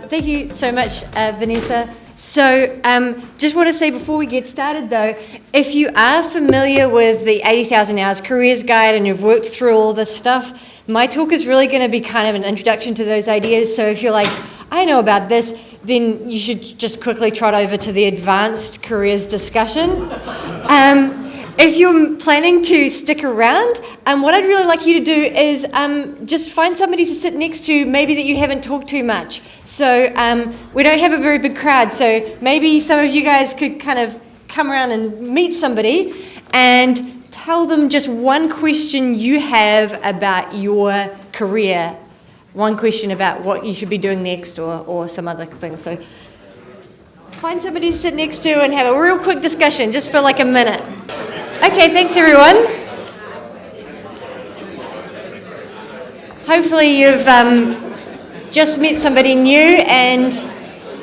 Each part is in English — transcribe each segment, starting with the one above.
Thank you so much, Vanessa. So just want to say before we get started though, if you are familiar with the 80,000 Hours Careers Guide and you've worked through all this stuff, my talk is really going to be kind of an introduction to those ideas. So if you're like, I know about this, then you should just quickly trot over to the advanced careers discussion. If you're planning to stick around, what I'd really like you to do is just find somebody to sit next to, maybe that you haven't talked to much. So we don't have a very big crowd, so maybe some of you guys could kind of come around and meet somebody and tell them just one question you have about your career, one question about what you should be doing next or some other thing. So find somebody to sit next to and have a real quick discussion, just for like a minute. Okay, thanks everyone. Hopefully you've just met somebody new and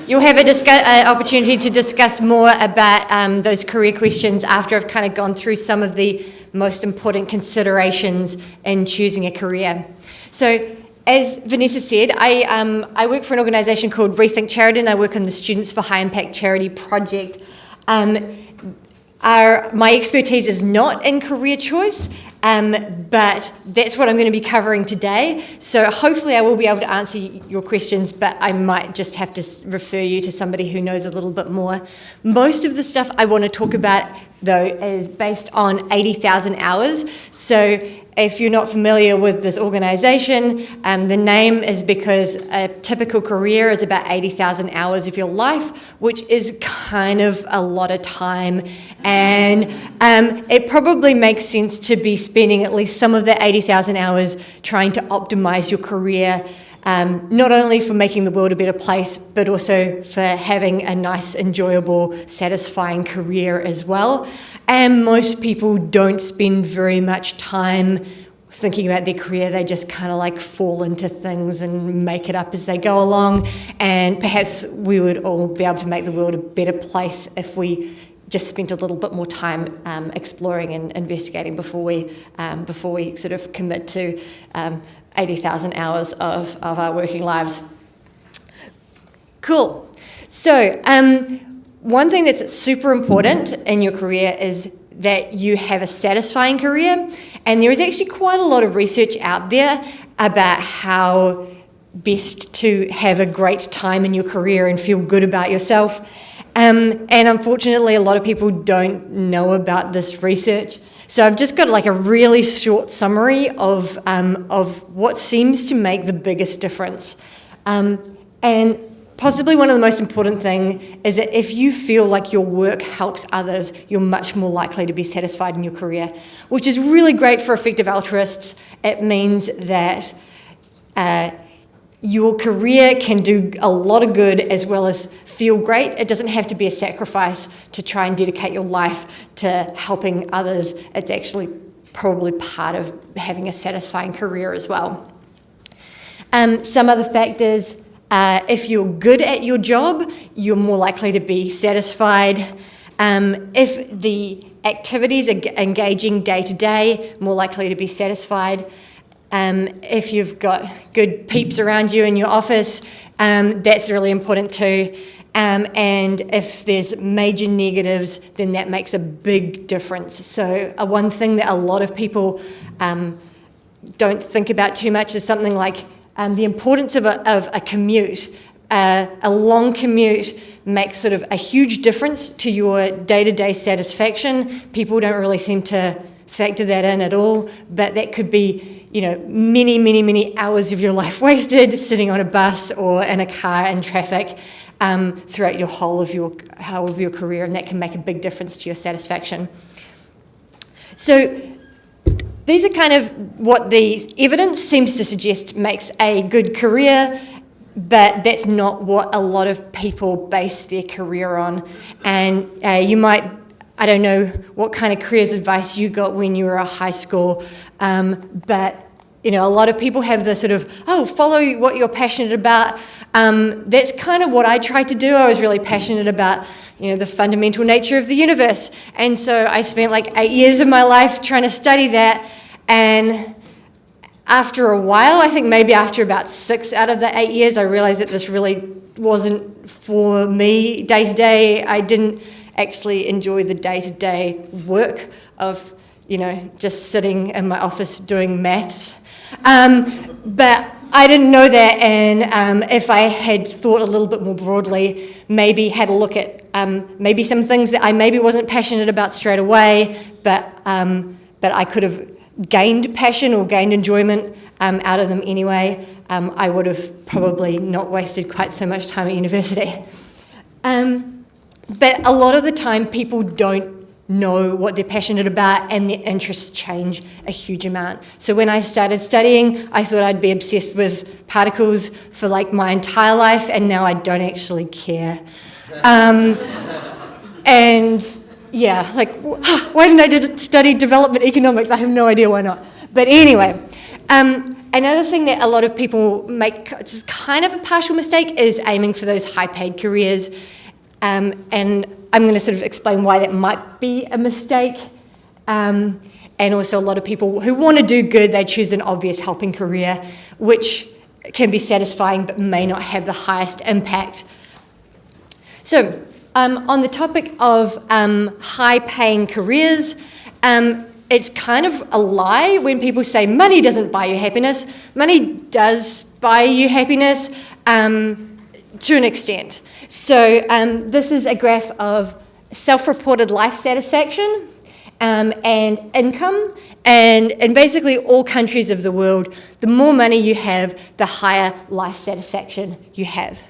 you'll have an opportunity to discuss more about those career questions after I've kind of gone through some of the most important considerations in choosing a career. So as Vanessa said, I work for an organisation called Rethink Charity, and I work on the Students for High Impact Charity project. My expertise is not in career choice, but that's what I'm going to be covering today. So hopefully I will be able to answer your questions, but I might just have to refer you to somebody who knows a little bit more. Most of the stuff I want to talk about, though, is based on 80,000 hours. So if you're not familiar with this organisation, the name is because a typical career is about 80,000 hours of your life, which is kind of a lot of time. And it probably makes sense to be spending at least some of that 80,000 hours trying to optimise your career, not only for making the world a better place, but also for having a nice, enjoyable, satisfying career as well. And most people don't spend very much time thinking about their career. They just kind of like fall into things and make it up as they go along. And perhaps we would all be able to make the world a better place if we just spent a little bit more time exploring and investigating before we sort of commit to 80,000 hours of our working lives. Cool. So one thing that's super important in your career is that you have a satisfying career, and there is actually quite a lot of research out there about how best to have a great time in your career and feel good about yourself. And unfortunately, a lot of people don't know about this research. So I've just got like a really short summary of what seems to make the biggest difference. And possibly one of the most important things is that if you feel like your work helps others, you're much more likely to be satisfied in your career, which is really great for effective altruists. It means that your career can do a lot of good as well as feel great. It doesn't have to be a sacrifice to try and dedicate your life to helping others. It's actually probably part of having a satisfying career as well. Some other factors: if you're good at your job, you're more likely to be satisfied. If the activities are engaging day to day, more likely to be satisfied. If you've got good peeps around you in your office, that's really important too. And if there's major negatives, then that makes a big difference. So one thing that a lot of people don't think about too much is something like the importance of a commute. A long commute makes sort of a huge difference to your day-to-day satisfaction. People don't really seem to factor that in at all, but that could be, many, many, many hours of your life wasted sitting on a bus or in a car in traffic throughout your whole of your career, and that can make a big difference to your satisfaction. So these are kind of what the evidence seems to suggest makes a good career, but that's not what a lot of people base their career on. And you might, I don't know what kind of careers advice you got when you were at high school, but a lot of people have the sort of, follow what you're passionate about. That's kind of what I tried to do. I was really passionate about, the fundamental nature of the universe. And so I spent like 8 years of my life trying to study that. And after a while, I think maybe after about 6 out of the 8 years, I realized that this really wasn't for me day to day. I didn't actually enjoy the day-to-day work of, just sitting in my office doing maths. But I didn't know that, and if I had thought a little bit more broadly, maybe had a look at maybe some things that I maybe wasn't passionate about straight away, but I could have gained passion or gained enjoyment out of them anyway, I would have probably not wasted quite so much time at university. But a lot of the time, people don't know what they're passionate about, and their interests change a huge amount. So when I started studying, I thought I'd be obsessed with particles for like my entire life, and now I don't actually care. And yeah, like, why didn't I study development economics? I have no idea why not. But anyway, another thing that a lot of people make just kind of a partial mistake is aiming for those high-paid careers. And I'm going to sort of explain why that might be a mistake. And also a lot of people who want to do good, they choose an obvious helping career, which can be satisfying but may not have the highest impact. So on the topic of high-paying careers, it's kind of a lie when people say money doesn't buy you happiness. Money does buy you happiness to an extent. So this is a graph of self-reported life satisfaction and income. And in basically all countries of the world, the more money you have, the higher life satisfaction you have.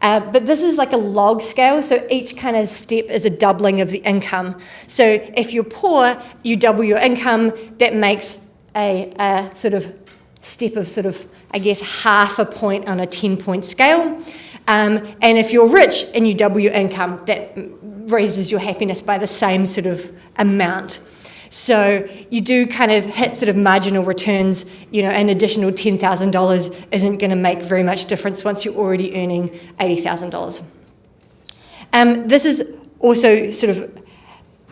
But this is like a log scale, so each kind of step is a doubling of the income. So if you're poor, you double your income. That makes a sort of step of sort of, I guess, half a point on a 10-point scale. And if you're rich and you double your income, that raises your happiness by the same sort of amount. So you do kind of hit sort of marginal returns. An additional $10,000 isn't going to make very much difference once you're already earning $80,000. This is also sort of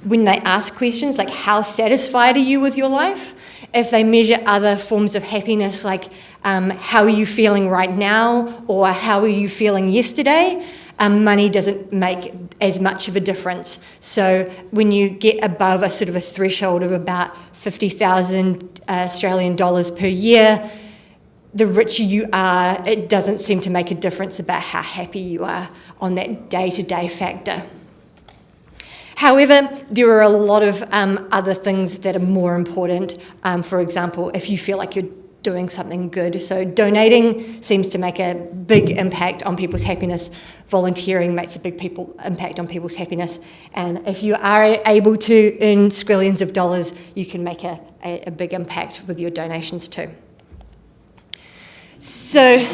when they ask questions like, how satisfied are you with your life? If they measure other forms of happiness like how are you feeling right now, or how are you feeling yesterday, money doesn't make as much of a difference. So when you get above a sort of a threshold of about 50,000 Australian dollars per year, the richer you are, it doesn't seem to make a difference about how happy you are on that day-to-day factor. However, there are a lot of other things that are more important. For example, if you feel like you're doing something good. So donating seems to make a big impact on people's happiness. Volunteering makes a big impact on people's happiness. And if you are able to earn squillions of dollars, you can make a big impact with your donations too. So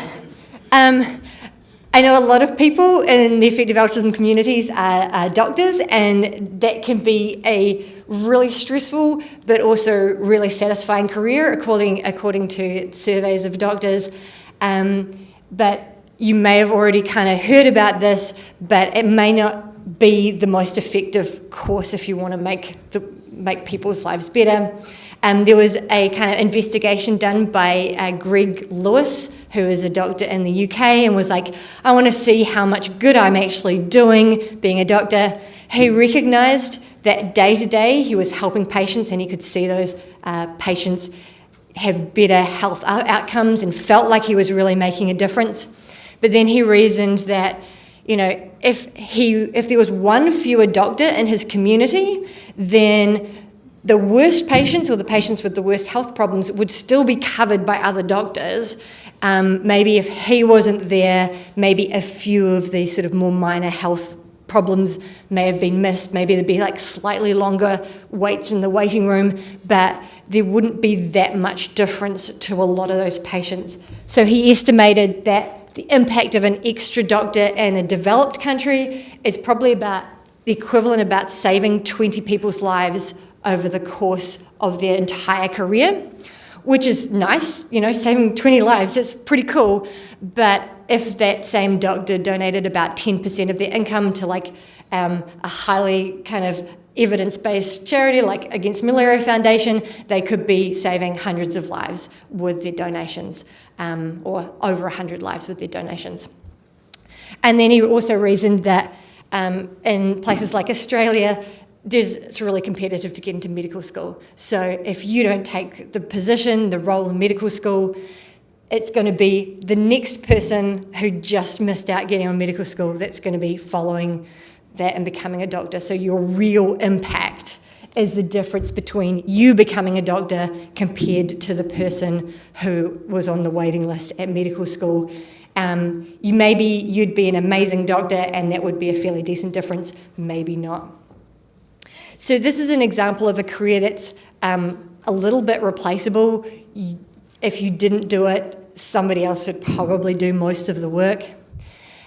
I know a lot of people in the effective altruism communities are doctors, and that can be a really stressful but also really satisfying career according to surveys of doctors. But you may have already kind of heard about this, but it may not be the most effective course if you want to make people's lives better. There was a kind of investigation done by Greg Lewis, who is a doctor in the UK, and was like, I want to see how much good I'm actually doing being a doctor. He recognised that day to day he was helping patients, and he could see those patients have better health outcomes and felt like he was really making a difference. But then he reasoned that, if there was one fewer doctor in his community, then the worst patients, or the patients with the worst health problems, would still be covered by other doctors. Maybe if he wasn't there, maybe a few of these sort of more minor health problems may have been missed. Maybe there'd be like slightly longer waits in the waiting room, but there wouldn't be that much difference to a lot of those patients. So he estimated that the impact of an extra doctor in a developed country is probably about the equivalent about saving 20 people's lives over the course of their entire career, which is nice, saving 20 lives, that's pretty cool. But if that same doctor donated about 10% of their income to like a highly kind of evidence-based charity like Against Malaria Foundation, they could be saving hundreds of lives with their donations, or over 100 lives with their donations. And then he also reasoned that in places like Australia, it's really competitive to get into medical school. So if you don't take the position, the role in medical school, it's going to be the next person who just missed out getting on medical school that's going to be following that and becoming a doctor. So your real impact is the difference between you becoming a doctor compared to the person who was on the waiting list at medical school. You'd be an amazing doctor and that would be a fairly decent difference, maybe not. So this is an example of a career that's a little bit replaceable. If you didn't do it, somebody else would probably do most of the work.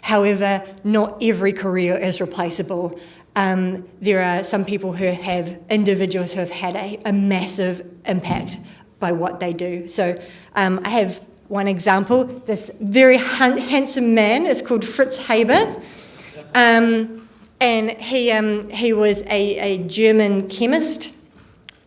However, not every career is replaceable. There are some people who have individuals who have had a massive impact by what they do. So I have one example. This very handsome man is called Fritz Haber. And he was a German chemist,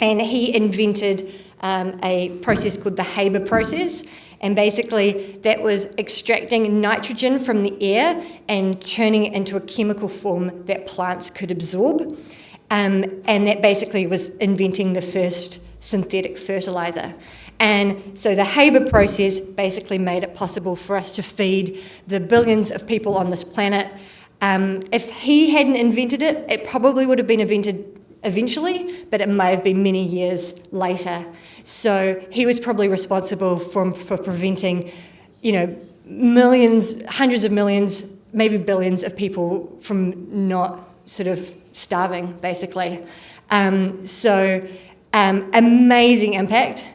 and he invented a process called the Haber process. And basically that was extracting nitrogen from the air and turning it into a chemical form that plants could absorb. And that basically was inventing the first synthetic fertilizer. And so the Haber process basically made it possible for us to feed the billions of people on this planet. If he hadn't invented it, it probably would have been invented eventually, but it may have been many years later. So he was probably responsible for preventing, millions, hundreds of millions, maybe billions of people from not sort of starving, basically. Amazing impact.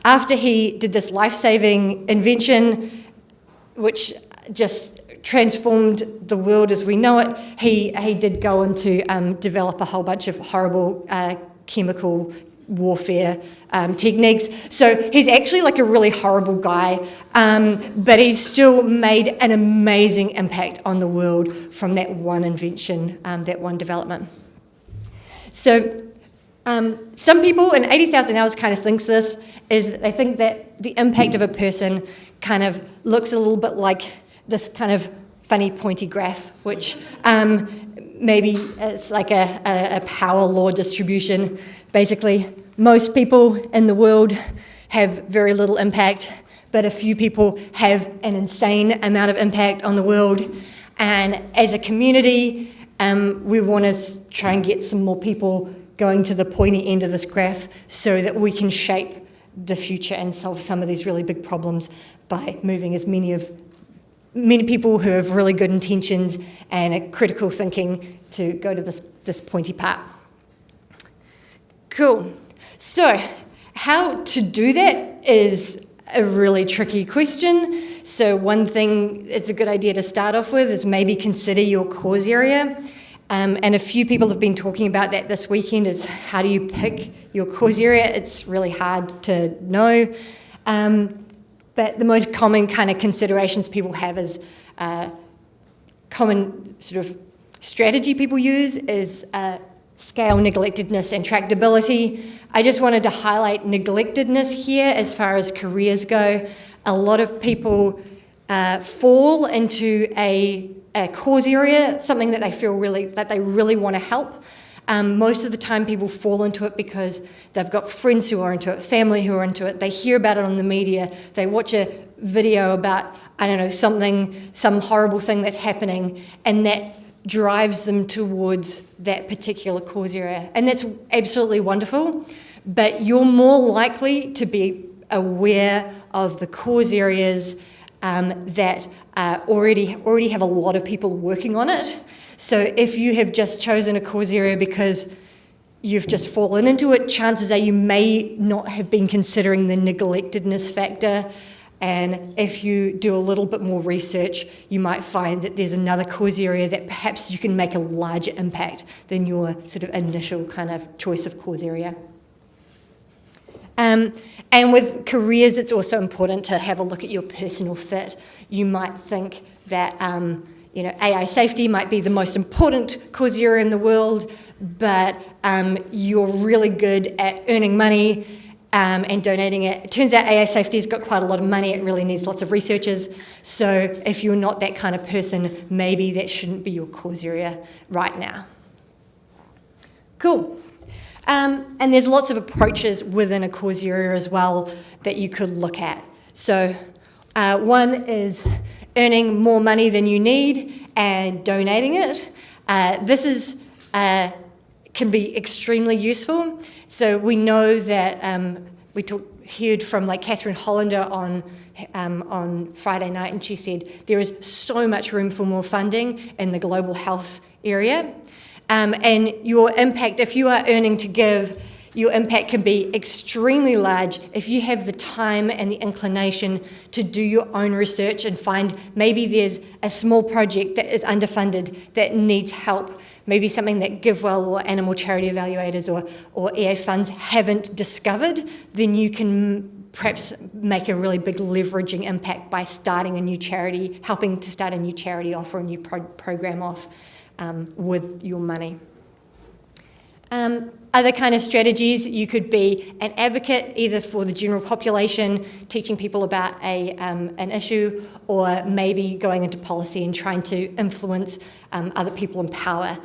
After he did this life-saving invention, which just transformed the world as we know it, he did go on to develop a whole bunch of horrible chemical warfare techniques. So he's actually like a really horrible guy, but he's still made an amazing impact on the world from that one invention, that one development. So some people, and 80,000 Hours kind of thinks this, is that they think that the impact of a person kind of looks a little bit like this kind of funny pointy graph, which maybe it's like a power law distribution. Basically, most people in the world have very little impact, but a few people have an insane amount of impact on the world. And as a community, we want to try and get some more people going to the pointy end of this graph so that we can shape the future and solve some of these really big problems by moving as many people who have really good intentions and a critical thinking to go to this pointy part. Cool. So how to do that is a really tricky question. So one thing it's a good idea to start off with is maybe consider your cause area. And a few people have been talking about that this weekend, is how do you pick your cause area? It's really hard to know. But the most common kind of considerations people have is common sort of strategy people use is scale neglectedness and tractability. I just wanted to highlight neglectedness here as far as careers go. A lot of people fall into a cause area, something that they feel that they really want to help. Most of the time people fall into it because they've got friends who are into it, family who are into it, they hear about it on the media, they watch a video about, some horrible thing that's happening, and that drives them towards that particular cause area. And that's absolutely wonderful, but you're more likely to be aware of the cause areas that already have a lot of people working on it. So if you have just chosen a cause area because you've just fallen into it, chances are you may not have been considering the neglectedness factor. And if you do a little bit more research, you might find that there's another cause area that perhaps you can make a larger impact than your sort of initial kind of choice of cause area. And with careers, it's also important to have a look at your personal fit. You might think that AI safety might be the most important cause area in the world, but you're really good at earning money and donating it. It turns out AA Safety's got quite a lot of money. It really needs lots of researchers. So if you're not that kind of person, maybe that shouldn't be your cause area right now. Cool. And there's lots of approaches within a cause area as well that you could look at. So one is earning more money than you need and donating it. This can be extremely useful. So we know that we heard from like Catherine Hollander on Friday night, and she said there is so much room for more funding in the global health area. And your impact, if you are earning to give, your impact can be extremely large if you have the time and the inclination to do your own research and find maybe there's a small project that is underfunded that needs help, maybe something that GiveWell or Animal Charity Evaluators or EA funds haven't discovered, then you can perhaps make a really big leveraging impact by starting a new charity, helping to start a new charity off or a new program off with your money. Other kind of strategies, you could be an advocate either for the general population, teaching people about an issue, or maybe going into policy and trying to influence other people in power.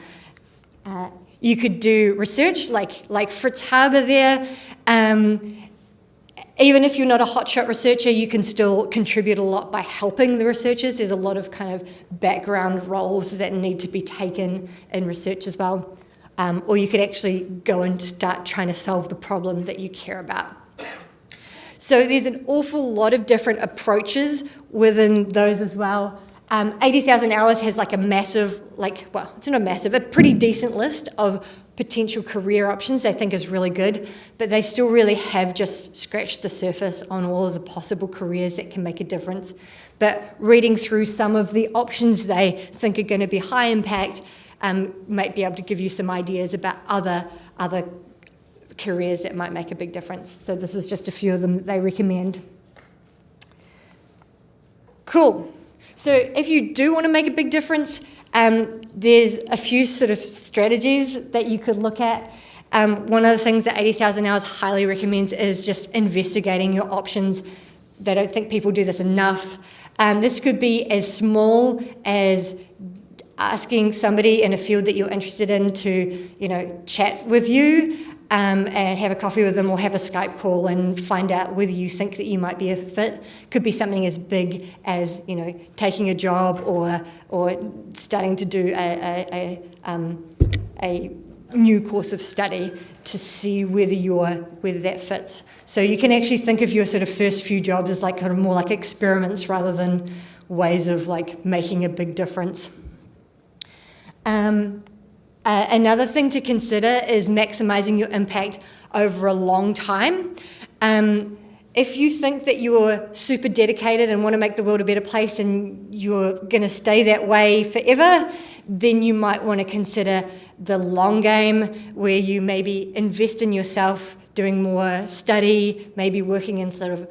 You could do research like Fritz Haber there. Even if you're not a hotshot researcher, you can still contribute a lot by helping the researchers. There's a lot of kind of background roles that need to be taken in research as well. Or you could actually go and start trying to solve the problem that you care about. So there's an awful lot of different approaches within those as well. 80,000 Hours has like a massive, it's not a massive, a pretty decent list of potential career options they think is really good, but they still really have just scratched the surface on all of the possible careers that can make a difference. But reading through some of the options they think are going to be high impact might be able to give you some ideas about other careers that might make a big difference. So this was just a few of them that they recommend. Cool. So if you do want to make a big difference, there's a few sort of strategies that you could look at. One of the things that 80,000 Hours highly recommends is just investigating your options. They don't think people do this enough. This could be as small as asking somebody in a field that you're interested in to, chat with you and have a coffee with them or have a Skype call and find out whether you think that you might be a fit. Could be something as big as, taking a job or starting to do a new course of study to see whether that fits. So you can actually think of your sort of first few jobs as like kind of more like experiments rather than ways of like making a big difference. Another thing to consider is maximizing your impact over a long time. If you think that you're super dedicated and want to make the world a better place and you're going to stay that way forever, then you might want to consider the long game where you maybe invest in yourself, doing more study, maybe working in sort of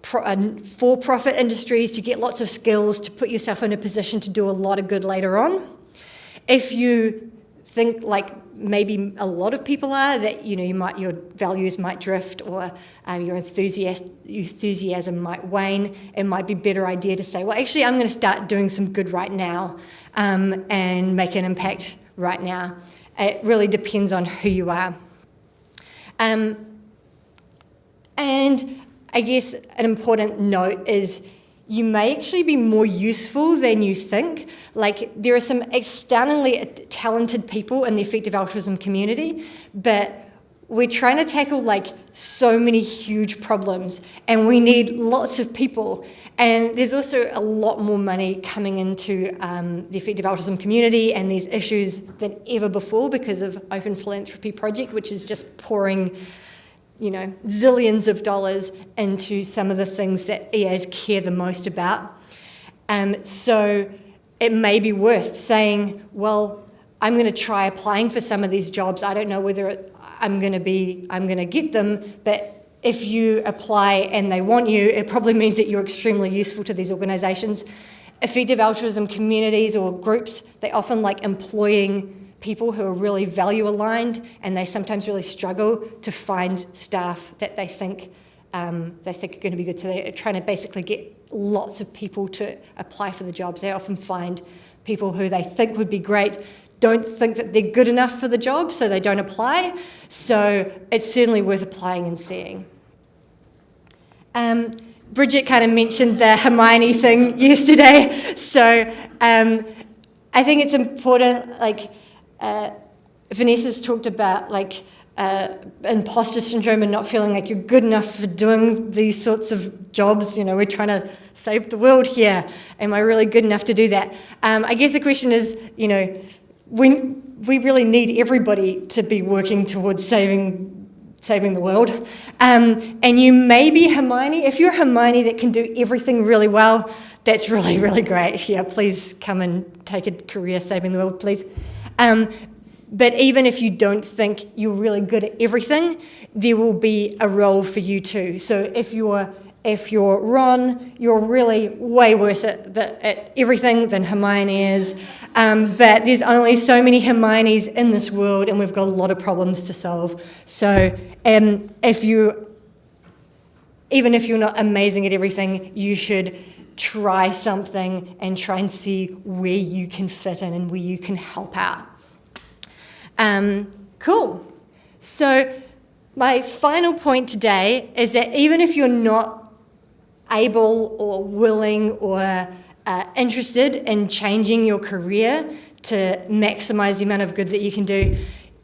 for-profit industries to get lots of skills to put yourself in a position to do a lot of good later on. If you think like maybe a lot of people are, that your values might drift or your enthusiasm might wane, it might be a better idea to say, well, actually, I'm going to start doing some good right now and make an impact right now. It really depends on who you are. And I guess an important note is you may actually be more useful than you think. Like, there are some astoundingly talented people in the effective altruism community, but we're trying to tackle like so many huge problems and we need lots of people. And there's also a lot more money coming into the effective altruism community and these issues than ever before because of Open Philanthropy Project, which is just pouring zillions of dollars into some of the things that EAs care the most about. So it may be worth saying, well, I'm going to try applying for some of these jobs. I don't know whether I'm going to get them, but if you apply and they want you, it probably means that you're extremely useful to these organisations. Effective altruism communities or groups, they often like employing people who are really value aligned, and they sometimes really struggle to find staff that they think are going to be good. So they're trying to basically get lots of people to apply for the jobs. They often find people who they think would be great don't think that they're good enough for the job, so they don't apply. So it's certainly worth applying and seeing. Bridget kind of mentioned the Hermione thing yesterday. So I think it's important, Vanessa's talked about imposter syndrome and not feeling like you're good enough for doing these sorts of jobs. We're trying to save the world here. Am I really good enough to do that? I guess the question is, we really need everybody to be working towards saving the world. And you may be Hermione. If you're Hermione that can do everything really well, that's really, really great. Yeah, please come and take a career saving the world, please. But even if you don't think you're really good at everything, there will be a role for you too. So if you're Ron, you're really way worse at everything than Hermione is. But there's only so many Hermiones in this world, and we've got a lot of problems to solve. So even if you're not amazing at everything, you should try something and try and see where you can fit in and where you can help out. Cool. So my final point today is that even if you're not able or willing or interested in changing your career to maximize the amount of good that you can do,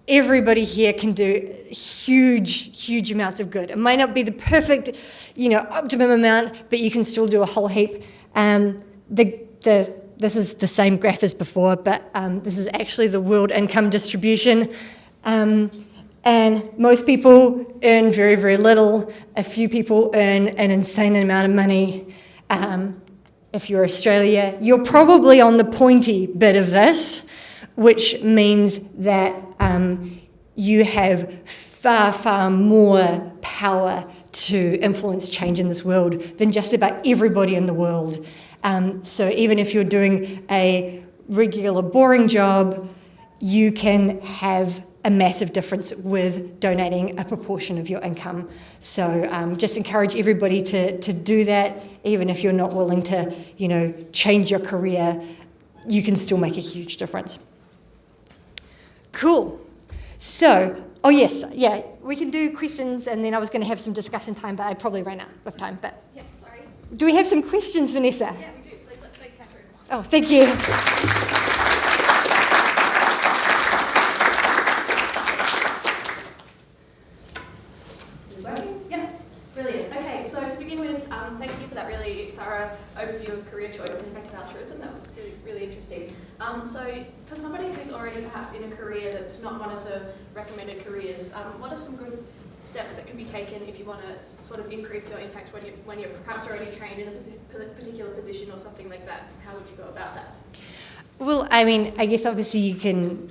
everybody here can do huge amounts of good. It might not be the perfect, optimum amount, but you can still do a whole heap. This is the same graph as before, but this is actually the world income distribution. And most people earn very, very little. A few people earn an insane amount of money. If you're Australia, you're probably on the pointy bit of this, which means that you have far more power to influence change in this world than just about everybody in the world. So even if you're doing a regular boring job, you can have a massive difference with donating a proportion of your income. So just encourage everybody to do that. Even if you're not willing to, change your career, you can still make a huge difference. Cool. So, we can do questions, and then I was going to have some discussion time, but I probably ran out of time. But yeah, sorry. Do we have some questions, Vanessa? Yeah, we do. Please, let's make Catherine. Oh, thank you. Yeah, brilliant. Okay, so to begin with, thank you for that really thorough overview of career choice and effective altruism. That was really, really interesting. So for somebody who's already perhaps in a career that's not one of the recommended careers, what are some good steps that can be taken if you want to sort of increase your impact when you're perhaps already trained in a particular position or something like that? How would you go about that? Well, I guess obviously you can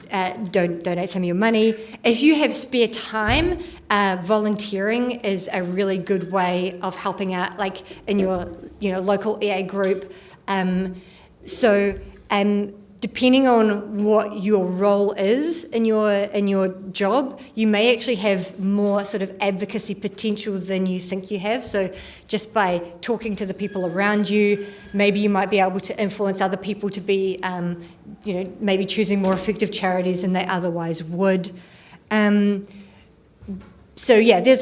donate some of your money. If you have spare time, volunteering is a really good way of helping out, like in your local EA group. Depending on what your role is in your job, you may actually have more sort of advocacy potential than you think you have. So just by talking to the people around you, maybe you might be able to influence other people to be, maybe choosing more effective charities than they otherwise would. There's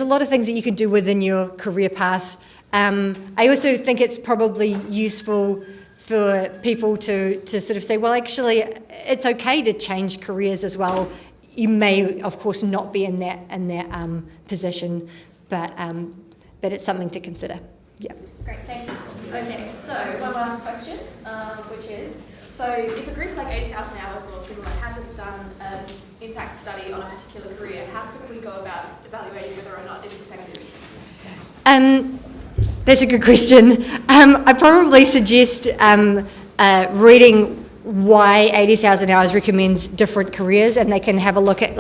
a lot of things that you can do within your career path. I also think it's probably useful for people to sort of say, well, actually, it's okay to change careers as well. You may, of course, not be in that position, but it's something to consider. Yeah. Great, thanks. Okay, so one last question, which is, so if a group like 80,000 Hours or similar hasn't done an impact study on a particular career, how could we go about evaluating whether or not it's effective? That's a good question. I probably suggest reading why 80,000 Hours recommends different careers, and they can have a look at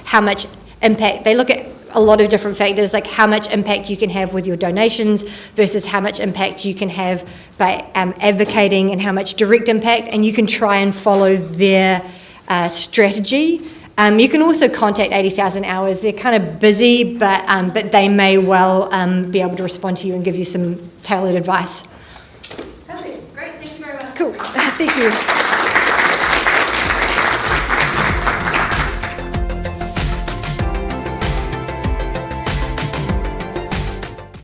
how much impact. They look at a lot of different factors, like how much impact you can have with your donations versus how much impact you can have by advocating, and how much direct impact, and you can try and follow their strategy. You can also contact 80,000 Hours. They're kind of busy, but they may well be able to respond to you and give you some tailored advice. Perfect. Great. Thank you very much. Cool. Thank you.